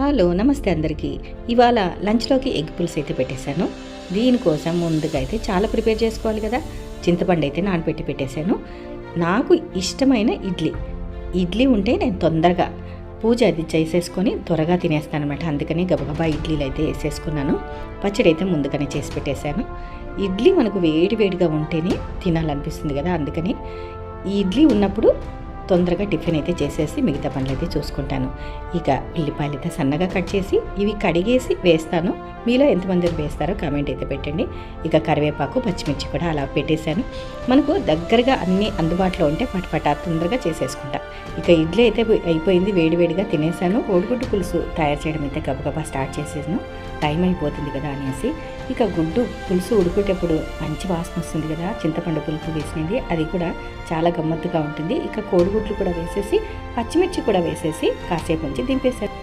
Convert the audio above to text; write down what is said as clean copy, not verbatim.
Hello నమస్తే అందరికీ. ఇవాళ లంచ్లోకి ఎగ్ పులుసు అయితే పెట్టేశాను. దీనికోసం ముందుగా అయితే చాలా ప్రిపేర్ చేసుకోవాలి కదా. చింతపండు అయితే నానబెట్టి పెట్టేశాను. నాకు ఇష్టమైన ఇడ్లీ ఉంటే నేను తొందరగా పూజ అది చేసేసుకొని త్వరగా తినేస్తాను అనమాట. అందుకని గబగబా ఇడ్లీలు అయితే వేసేసుకున్నాను. పచ్చడి అయితే ముందుగానే చేసి పెట్టేశాను. ఇడ్లీ మనకు వేడిగా ఉంటేనే తినాలనిపిస్తుంది కదా. అందుకని ఈ ఇడ్లీ ఉన్నప్పుడు తొందరగా టిఫిన్ అయితే చేసేసి మిగతా పనులు అయితే చూసుకుంటాను. ఇక ఉల్లిపాయలు అయితే సన్నగా కట్ చేసి ఇవి కడిగేసి వేస్తాను. మీలో ఎంతమంది వేస్తారో కామెంట్ అయితే పెట్టండి. ఇక కరివేపాకు పచ్చిమిర్చి కూడా అలా పెట్టేశాను. మనకు దగ్గరగా అన్నీ అందుబాటులో ఉంటే పటపటా తొందరగా చేసేసుకుంటా. ఇక ఇడ్లీ అయితే అయిపోయింది, వేడిగా తినేసాను. కోడిగుడ్డు పులుసు తయారు చేయడం అయితే గబగబా స్టార్ట్ చేసేసాను. టైం అయిపోతుంది కదా అనేసి. ఇక గుడ్డు పులుసు ఉడికేటప్పుడు మంచి వాసన వస్తుంది కదా, చింతపండు పులుసు వేసినది అది కూడా చాలా గమ్మత్తుగా ఉంటుంది. ఇక కోడిగుడ్లు కూడా వేసేసి పచ్చిమిర్చి కూడా వేసేసి కాసేపు ఉంచి దింపేశాను.